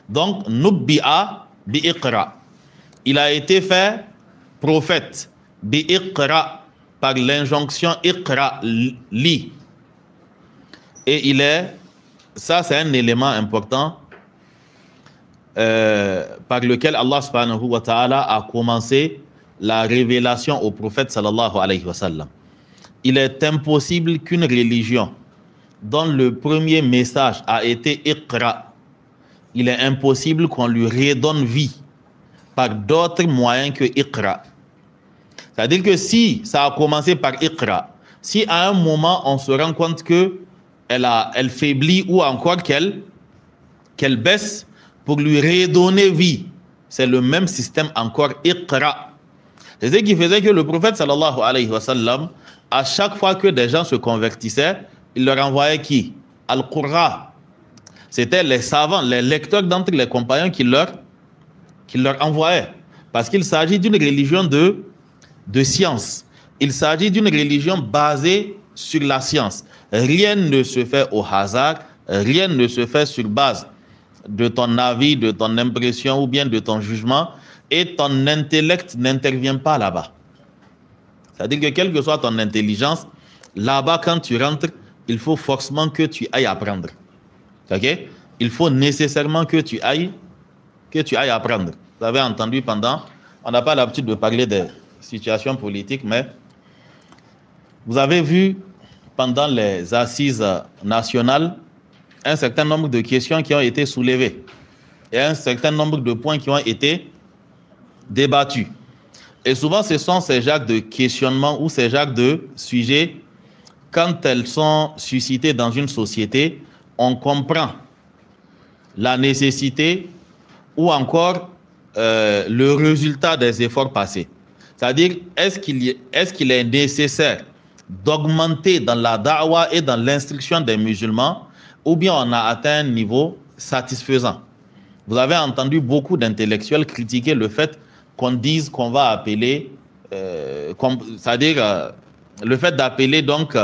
Donc, Nubbi'a bi-Iqra. Il a été fait prophète bi-Iqra par l'injonction Iqra, lis. Et ça c'est un élément important par lequel Allah subhanahu wa ta'ala a commencé la révélation au prophète sallallahu alayhi wa sallam. Il est impossible qu'une religion dont le premier message a été Iqra, il est impossible qu'on lui redonne vie par d'autres moyens que Iqra. C'est-à-dire que si ça a commencé par Iqra, si à un moment on se rend compte que elle faiblit ou encore qu'elle baisse, pour lui redonner vie, c'est le même système encore Iqra. C'est ce qui faisait que le prophète sallallahu alayhi wa sallam, à chaque fois que des gens se convertissaient, il leur envoyait qui? Al-Qurra. C'était les savants, les lecteurs d'entre les compagnons qui leur envoyaient. Parce qu'il s'agit d'une religion de science. Il s'agit d'une religion basée sur la science. Rien ne se fait au hasard, rien ne se fait sur base de ton avis, de ton impression ou bien de ton jugement, et ton intellect n'intervient pas là-bas. C'est-à-dire que quelle que soit ton intelligence, là-bas quand tu rentres, il faut forcément que tu ailles apprendre. Ok? Il faut nécessairement que tu ailles apprendre. Vous avez entendu on n'a pas l'habitude de parler des situations politiques, mais vous avez vu pendant les assises nationales un certain nombre de questions qui ont été soulevées et un certain nombre de points qui ont été débattus. Et souvent, ce sont ces genres de questionnements ou ces genres de sujets, quand elles sont suscitées dans une société, on comprend la nécessité ou encore le résultat des efforts passés. C'est-à-dire, est-ce qu'il est nécessaire d'augmenter dans la da'wa et dans l'instruction des musulmans, ou bien on a atteint un niveau satisfaisant? Vous avez entendu beaucoup d'intellectuels critiquer le fait qu'on dise qu'on va appeler, c'est-à-dire le fait d'appeler donc,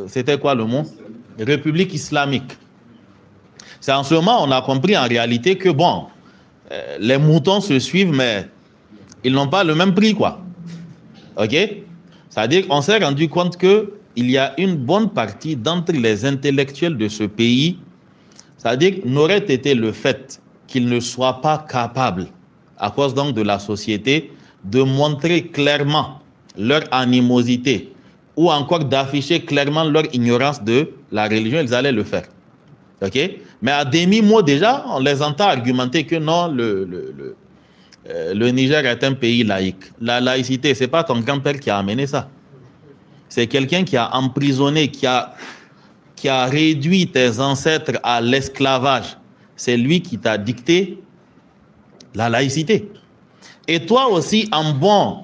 c'était quoi le mot? République islamique. C'est en ce moment on a compris en réalité que bon, les moutons se suivent, mais ils n'ont pas le même prix, quoi. Ok? C'est-à-dire qu'on s'est rendu compte qu'il y a une bonne partie d'entre les intellectuels de ce pays, c'est-à-dire n'aurait été le fait qu'ils ne soient pas capables, à cause donc de la société, de montrer clairement leur animosité ou encore d'afficher clairement leur ignorance de la religion, ils allaient le faire. Ok? Mais à demi-mot déjà, on les entend argumenter que non, le Niger est un pays laïque. La laïcité, ce n'est pas ton grand-père qui a amené ça. C'est quelqu'un qui a emprisonné, qui a réduit tes ancêtres à l'esclavage. C'est lui qui t'a dicté la laïcité. Et toi aussi, en bon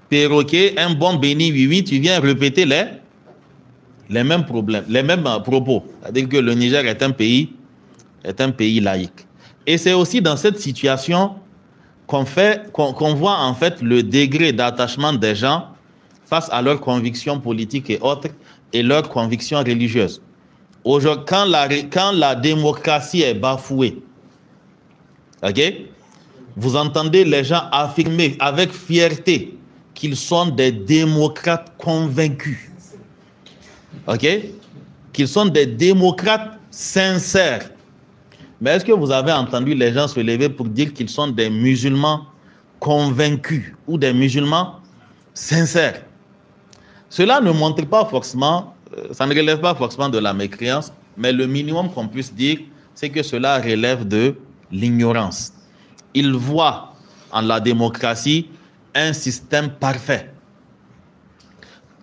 perroquet, un bon béni oui, tu viens répéter les mêmes problèmes, les mêmes propos. C'est-à-dire que le Niger est un pays laïque. Et c'est aussi dans cette situation qu'on voit en fait le degré d'attachement des gens face à leurs convictions politiques et autres et leurs convictions religieuses. Aujourd'hui, quand la démocratie est bafouée, ok, vous entendez les gens affirmer avec fierté qu'ils sont des démocrates convaincus. Ok? Qu'ils sont des démocrates sincères. Mais est-ce que vous avez entendu les gens se lever pour dire qu'ils sont des musulmans convaincus ou des musulmans sincères? Cela ne montre pas forcément, ça ne relève pas forcément de la mécréance, mais le minimum qu'on puisse dire, c'est que cela relève de l'ignorance. Ils voient en la démocratie un système parfait.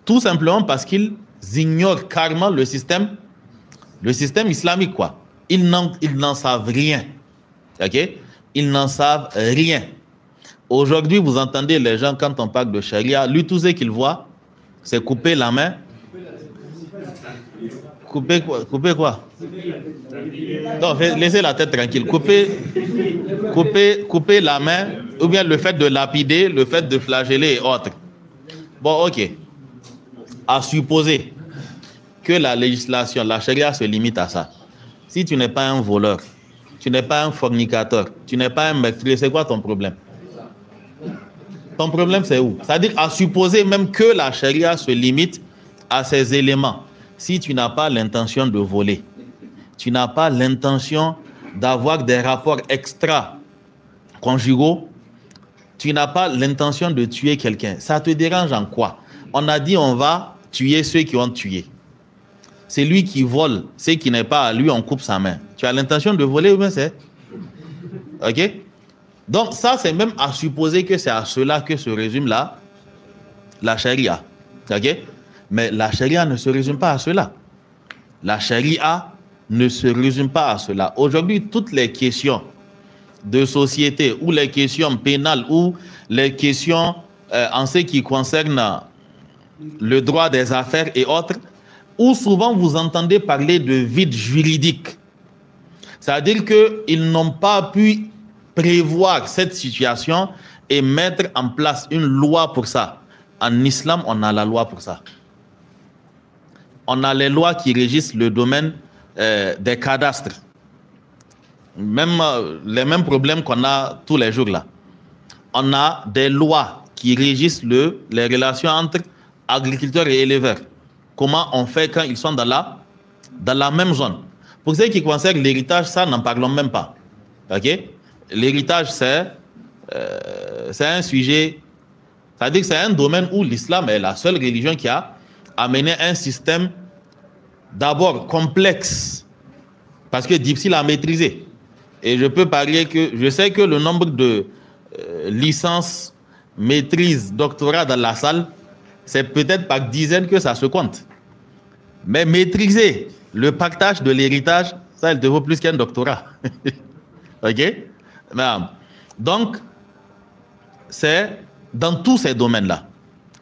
Tout simplement parce qu'ils ignorent carrément le système islamique, quoi. Ils n'en savent rien. Ok? Ils n'en savent rien. Aujourd'hui, vous entendez les gens, quand on parle de charia, lui, tout ce qu'ils voient, c'est couper la main. Couper quoi? Non, laissez la tête tranquille. Couper la main, ou bien le fait de lapider, le fait de flageller et autres. Bon, ok. À supposer que la législation, la charia se limite à ça. Si tu n'es pas un voleur, tu n'es pas un fornicateur, tu n'es pas un meurtrier, c'est quoi ton problème? Ton problème, c'est où? C'est-à-dire à supposer même que la charia se limite à ces éléments. Si tu n'as pas l'intention de voler, tu n'as pas l'intention d'avoir des rapports extra-conjugaux, tu n'as pas l'intention de tuer quelqu'un, ça te dérange en quoi? On a dit on va tuer ceux qui ont tué. C'est lui qui vole, c'est qui n'est pas à lui, on coupe sa main. Tu as l'intention de voler ou bien c'est? Ok? Donc ça, c'est même à supposer que c'est à cela que se résume la charia. Ok? Mais la charia ne se résume pas à cela. La charia ne se résume pas à cela. Aujourd'hui, toutes les questions de société ou les questions pénales ou les questions en ce qui concerne le droit des affaires et autres, où souvent vous entendez parler de vide juridique. C'est-à-dire qu'ils n'ont pas pu prévoir cette situation et mettre en place une loi pour ça. En islam, on a la loi pour ça. On a les lois qui régissent le domaine des cadastres. Même, les mêmes problèmes qu'on a tous les jours là. On a des lois qui régissent les relations entre agriculteurs et éleveurs. Comment on fait quand ils sont dans la même zone. Pour ce qui concerne l'héritage, ça, n'en parlons même pas. Ok? L'héritage, c'est un sujet, c'est-à-dire que c'est un domaine où l'islam est la seule religion qui a amené un système d'abord complexe, parce que difficile à maîtriser. Et je peux parier que, je sais que le nombre de licences, maîtrises, doctorats dans la salle, c'est peut-être par dizaines que ça se compte. Mais maîtriser le partage de l'héritage, ça, il te vaut plus qu'un doctorat. Ok? Donc, c'est dans tous ces domaines-là.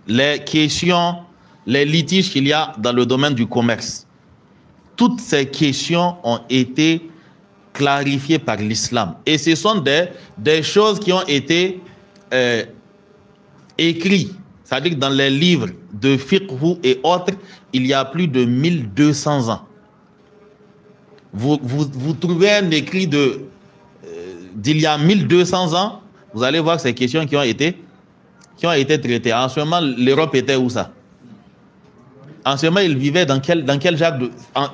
Les questions, les litiges qu'il y a dans le domaine du commerce, toutes ces questions ont été clarifiées par l'islam. Et ce sont des choses qui ont été écrites. C'est-à-dire que dans les livres de fiqh et autres, il y a plus de 1200 ans. Vous trouvez un écrit d'il y a 1200 ans, vous allez voir ces questions qui ont été traitées. En ce moment, l'Europe était où ça? En ce moment, ils vivaient dans quel genre de...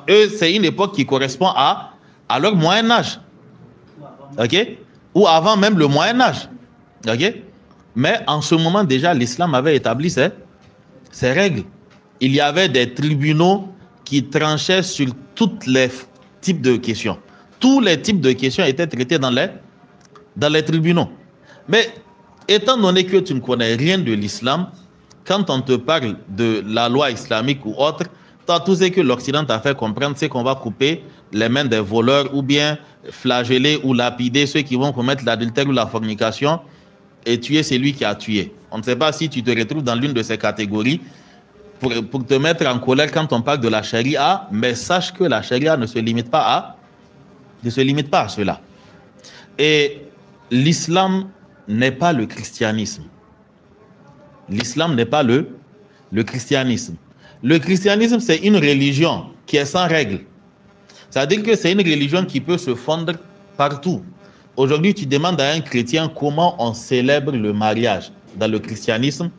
Eux, c'est une époque qui correspond à leur Moyen-Âge. Ok? Ou avant même le Moyen-Âge. Ok? Mais en ce moment, déjà, l'islam avait établi ses règles. Il y avait des tribunaux qui tranchaient sur tous les types de questions. Tous les types de questions étaient traités dans les tribunaux. Mais étant donné que tu ne connais rien de l'islam, quand on te parle de la loi islamique ou autre, tout ce que l'Occident t'a fait comprendre, c'est qu'on va couper les mains des voleurs ou bien flageller ou lapider ceux qui vont commettre l'adultère ou la fornication et tuer celui qui a tué. On ne sait pas si tu te retrouves dans l'une de ces catégories pour te mettre en colère quand on parle de la charia, mais sache que la charia ne se limite pas à cela. Et l'islam n'est pas le christianisme. L'islam n'est pas le christianisme. Le christianisme, c'est une religion qui est sans règles. C'est-à-dire que c'est une religion qui peut se fondre partout. Aujourd'hui, tu demandes à un chrétien comment on célèbre le mariage dans le christianisme,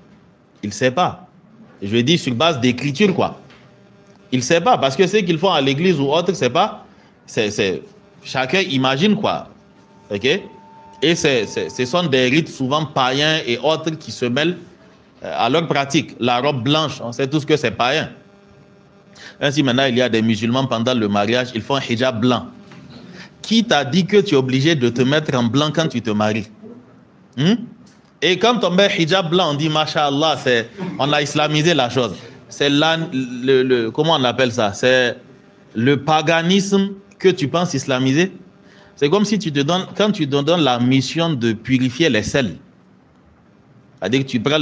il ne sait pas. Je dis sur base d'écriture, quoi. Il ne sait pas, parce que ce qu'ils font à l'église ou autre, c'est pas... chacun imagine, quoi. Ok? Et ce sont des rites souvent païens et autres qui se mêlent à leur pratique. La robe blanche, on sait tous que c'est païen. Ainsi, maintenant, il y a des musulmans pendant le mariage, ils font un hijab blanc. Qui t'a dit que tu es obligé de te mettre en blanc quand tu te maries? Et quand on met hijab blanc, on dit, Masha'Allah, on a islamisé la chose. C'est comment on appelle ça? C'est le paganisme que tu penses islamiser. C'est comme si quand tu te donnes la mission de purifier les sels. C'est-à-dire que tu prends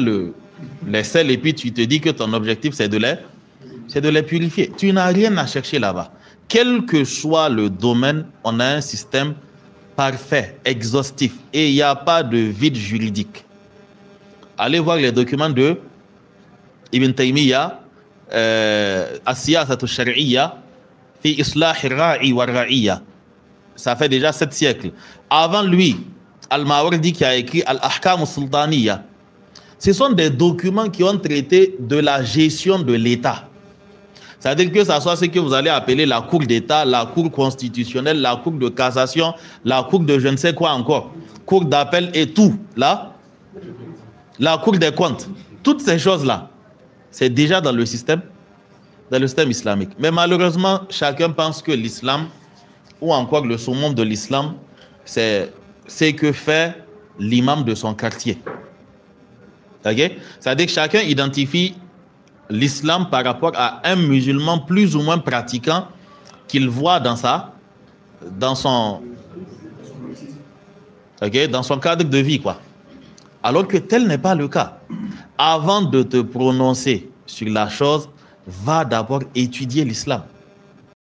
les sels et puis tu te dis que ton objectif, c'est de les purifier. Tu n'as rien à chercher là-bas. Quel que soit le domaine, on a un système parfait, exhaustif. Et il n'y a pas de vide juridique. Allez voir les documents de Ibn Taymiyyah, As-Siyasatu Shar'iyya, fi Islah ar-Ra'i wa ar-Ra'iyya. ça fait déjà 7 siècles. Avant lui, Al-Mawardi qui a écrit Al-Ahkam al-Sultaniya. Ce sont des documents qui ont traité de la gestion de l'État. C'est-à-dire que ça soit ce que vous allez appeler la Cour d'État, la Cour constitutionnelle, la Cour de cassation, la Cour de je ne sais quoi encore, Cour d'appel et tout, là, la Cour des comptes. Toutes ces choses-là, c'est déjà dans le système islamique. Mais malheureusement, chacun pense que l'islam, ou encore le summum de l'islam, c'est ce que fait l'imam de son quartier. Okay? C'est-à-dire que chacun identifie l'islam par rapport à un musulman plus ou moins pratiquant qu'il voit dans son cadre de vie, quoi. Alors que tel n'est pas le cas. Avant de te prononcer sur la chose, va d'abord étudier l'islam.